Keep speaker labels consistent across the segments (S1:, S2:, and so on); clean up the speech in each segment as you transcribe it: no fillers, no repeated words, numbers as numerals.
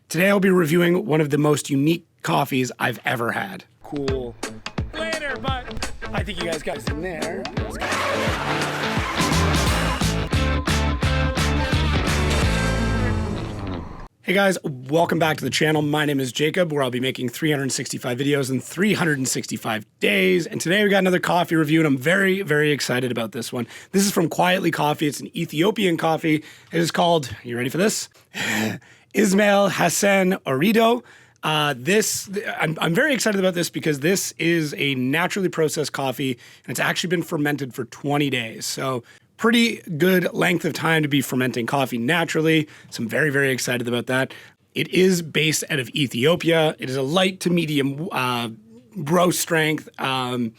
S1: Today I'll be reviewing one of the most unique coffees I've ever had. Cool. Later, but I think you guys got us in there. Hey guys, welcome back to the channel. My name is Jacob, where I'll be making 365 videos in 365 days. And today we got another coffee review, and I'm very, very excited about this one. This is from Quietly Coffee. It's an Ethiopian coffee. It is called, you ready for this? Ismael Hassen Aredo. I'm very excited about this because this is a naturally processed coffee, and it's actually been fermented for 20 days. So pretty good length of time to be fermenting coffee naturally. So I'm very, very excited about that. It is based out of Ethiopia. It is a light to medium roast strength. I'm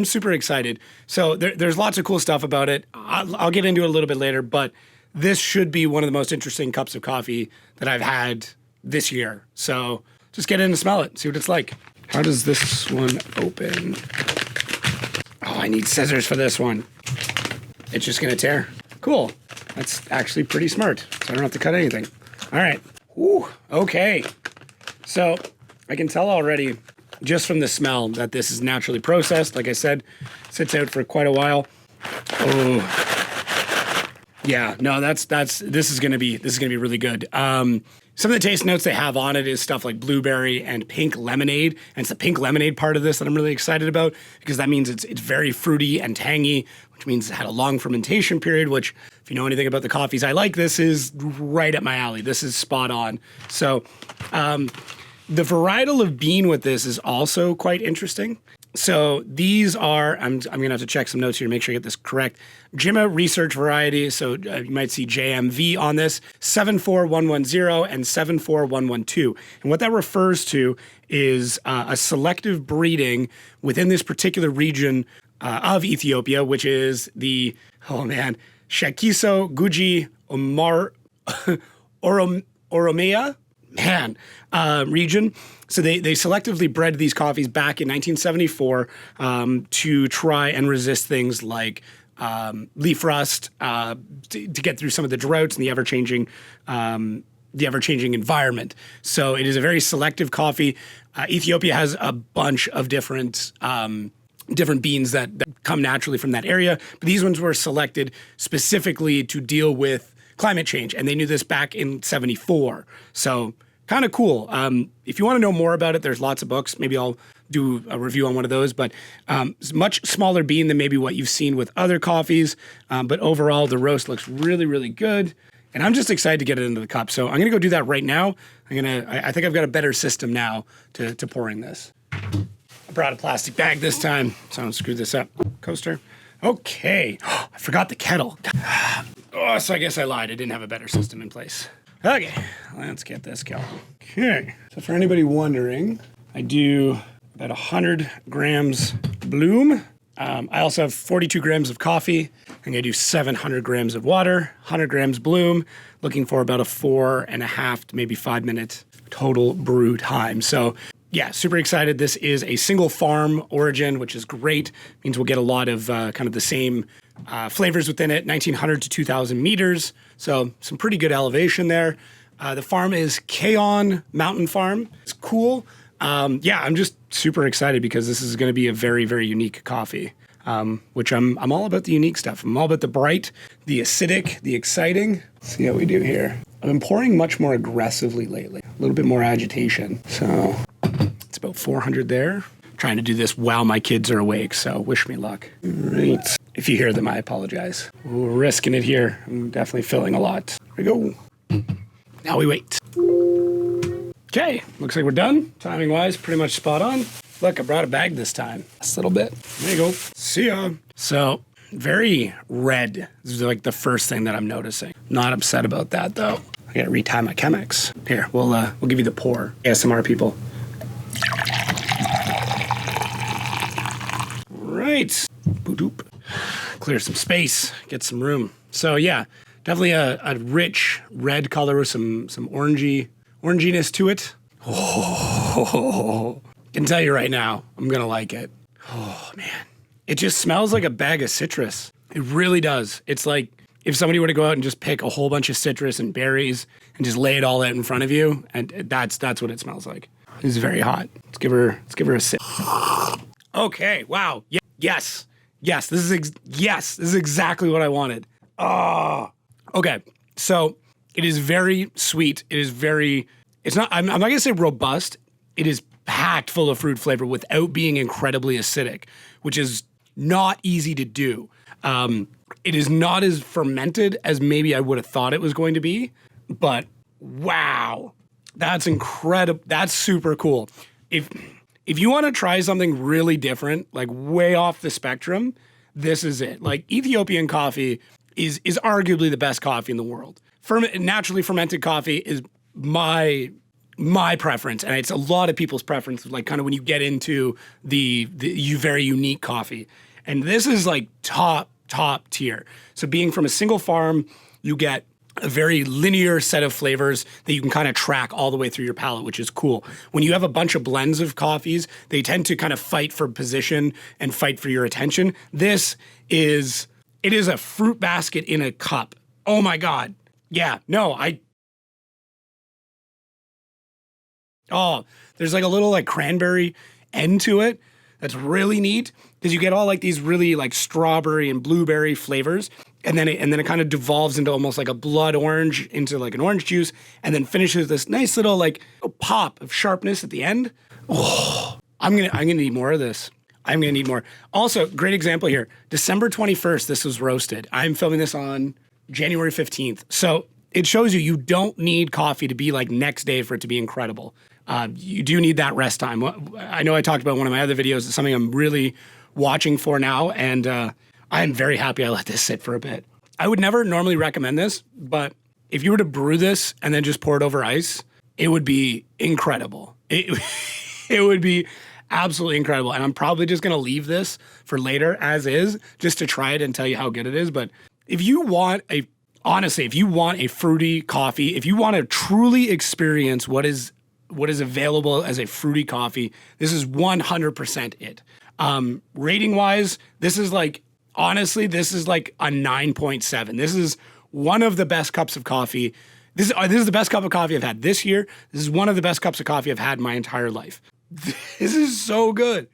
S1: super excited. So there's lots of cool stuff about it. I'll get into it a little bit later, but this should be one of the most interesting cups of coffee that I've had this year. So just get in and smell it, see what it's like. How does this one open? Oh, I need scissors for this one. It's just gonna tear. Cool. That's actually pretty smart, so I don't have to cut anything. All right. Ooh, okay. So I can tell already just from the smell that this is naturally processed. Like I said, sits out for quite a while. Oh, yeah. No, this is gonna be really good. Some of the taste notes they have on it is stuff like blueberry and pink lemonade. And it's the pink lemonade part of this that I'm really excited about, because that means it's very fruity and tangy, which means it had a long fermentation period, which, if you know anything about the coffees I like, this is right up my alley. This is spot on. So the varietal of bean with this is also quite interesting. So these are, I'm gonna have to check some notes here to make sure I get this correct. Jimma research variety, so you might see JMV on this, 74110 and 74112. And what that refers to is a selective breeding within this particular region of Ethiopia, which is the, Shakiso Guji Oromia region. So they selectively bred these coffees back in 1974 to try and resist things like leaf rust, to get through some of the droughts and the ever-changing environment. So it is a very selective coffee. Ethiopia has a bunch of different beans that come naturally from that area, but these ones were selected specifically to deal with climate change, and they knew this back in 74. So kind of cool. If you want to know more about it, there's lots of books. Maybe I'll do a review on one of those, but it's much smaller bean than maybe what you've seen with other coffees. But overall, the roast looks really, really good. And I'm just excited to get it into the cup. So I'm gonna go do that right now. I think I've got a better system now to pouring this. I brought a plastic bag this time, so I'll screw this up. Coaster. Okay, I forgot the kettle. Oh, so I guess I lied. I didn't have a better system in place. Okay, let's get this going. Okay, so for anybody wondering, I do about 100 grams bloom. I also have 42 grams of coffee. I'm gonna do 700 grams of water, 100 grams bloom, looking for about a 4.5 to maybe 5 minute total brew time. So yeah, super excited. This is a single farm origin, which is great. Means we'll get a lot of kind of the same flavors within it, 1,900 to 2,000 meters. So some pretty good elevation there. The farm is Kaon Mountain Farm. It's cool. Yeah, I'm just super excited because this is going to be a very, very unique coffee, which I'm all about the unique stuff. I'm all about the bright, the acidic, the exciting. Let's see how we do here. I've been pouring much more aggressively lately, a little bit more agitation. So it's about 400 there. Trying to do this while my kids are awake, so wish me luck. Right. If you hear them, I apologize. We're risking it here. I'm definitely feeling a lot. Here we go. Now we wait. Okay, looks like we're done. Timing-wise, pretty much spot on. Look, I brought a bag this time. Just a little bit. There you go. See ya. So, very red. This is like the first thing that I'm noticing. Not upset about that, though. I gotta retie my Chemex. Here, we'll give you the pour. ASMR people. Right. Boop-doop. Clear some space, get some room. So yeah, definitely a rich red color with some oranginess to it. Oh, can tell you right now, I'm gonna like it. Oh man, it just smells like a bag of citrus. It really does. It's if somebody were to go out and just pick a whole bunch of citrus and berries and just lay it all out in front of you, and that's what it smells like. It's very hot. Let's give her a sip. Okay. Wow. Yes. This is exactly what I wanted. Oh. Okay. So it is very sweet. It's not. I'm not gonna say robust. It is packed full of fruit flavor without being incredibly acidic, which is not easy to do. It is not as fermented as maybe I would have thought it was going to be, but wow, that's incredible. That's super cool. If you want to try something really different, like way off the spectrum, this is it. Like Ethiopian coffee is arguably the best coffee in the world. Naturally fermented coffee is my preference, and it's a lot of people's preference, like kind of when you get into the very unique coffee. And this is like top tier. So being from a single farm, you get a very linear set of flavors that you can kind of track all the way through your palate, which is cool. When you have a bunch of blends of coffees, they tend to kind of fight for position and fight for your attention. It is a fruit basket in a cup. Oh my God. Yeah, no, there's like a little like cranberry end to it. That's really neat because you get all like these really like strawberry and blueberry flavors. And then it kind of devolves into almost like a blood orange into like an orange juice, and then finishes with this nice little like pop of sharpness at the end. Oh, I'm gonna need more of this. I'm gonna need more. Also, great example here. December 21st, this was roasted. I'm filming this on January 15th. So it shows you don't need coffee to be like next day for it to be incredible. You do need that rest time. I know I talked about one of my other videos. It's something I'm really watching for now, and I'm very happy I let this sit for a bit. I would never normally recommend this, but if you were to brew this and then just pour it over ice, it would be incredible. It would be absolutely incredible. And I'm probably just going to leave this for later as is, just to try it and tell you how good it is. But if you want a fruity coffee, if you want to truly experience what is available as a fruity coffee, this is 100% it. Rating wise, this is like, honestly, this is like a 9.7. This is one of the best cups of coffee. This is the best cup of coffee I've had this year. This is one of the best cups of coffee I've had my entire life. This is so good.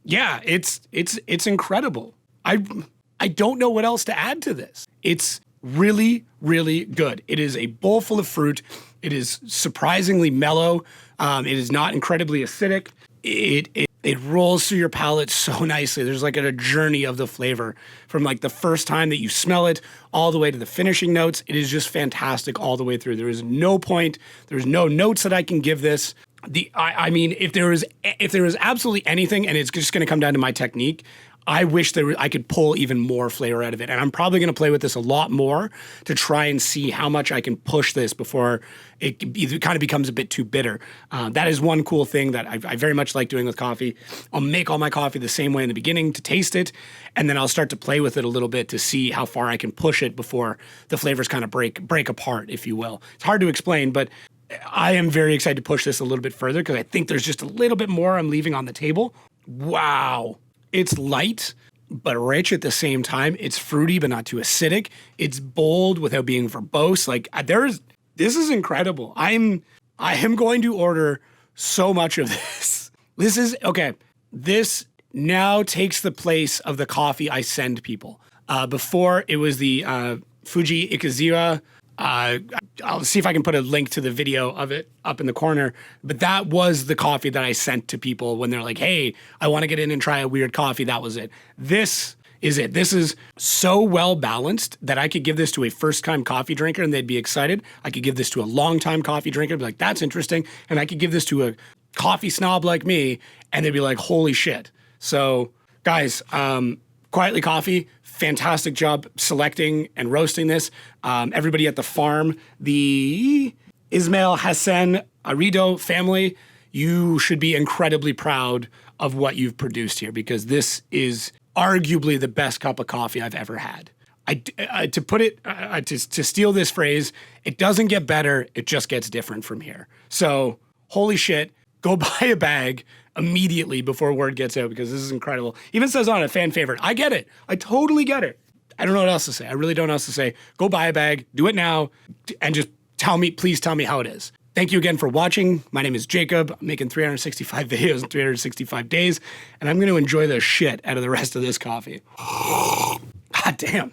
S1: Yeah, it's incredible. I don't know what else to add to this. It's really, really good. It is a bowl full of fruit. It is surprisingly mellow. It is not incredibly acidic. It rolls through your palate so nicely. There's like a journey of the flavor from like the first time that you smell it all the way to the finishing notes. It is just fantastic all the way through. There is no point. There's no notes that I can give this. I mean, if there was absolutely anything, and it's just going to come down to my technique, I wish I could pull even more flavor out of it. And I'm probably going to play with this a lot more to try and see how much I can push this before it kind of becomes a bit too bitter. That is one cool thing that I very much like doing with coffee. I'll make all my coffee the same way in the beginning to taste it, and then I'll start to play with it a little bit to see how far I can push it before the flavors kind of break apart, if you will. It's hard to explain, but I am very excited to push this a little bit further because I think there's just a little bit more I'm leaving on the table. Wow. It's light, but rich at the same time. It's fruity, but not too acidic. It's bold without being verbose. Like this is incredible. I am going to order so much of this. This now takes the place of the coffee I send people. Before it was the Fuji Ikazuya. I'll see if I can put a link to the video of it up in the corner. But that was the coffee that I sent to people when they're like, hey, I want to get in and try a weird coffee. That was it. This is it. This is so well balanced that I could give this to a first-time coffee drinker and they'd be excited. I could give this to a long-time coffee drinker and be like, that's interesting. And I could give this to a coffee snob like me and they'd be like, holy shit. So, guys, Quietly Coffee, fantastic job selecting and roasting this. Everybody at the farm, the Ismael Hassen Aredo family, you should be incredibly proud of what you've produced here because this is arguably the best cup of coffee I've ever had. To steal this phrase, it doesn't get better, it just gets different from here. So, holy shit, go buy a bag immediately before word gets out because this is incredible. Even says on a fan favorite. I get it. I totally get it. I don't know what else to say. I really don't know what else to say. Go buy a bag, do it now, and just please tell me how it is. Thank you again for watching. My name is Jacob. I'm making 365 videos in 365 days, and I'm going to enjoy the shit out of the rest of this coffee. God damn.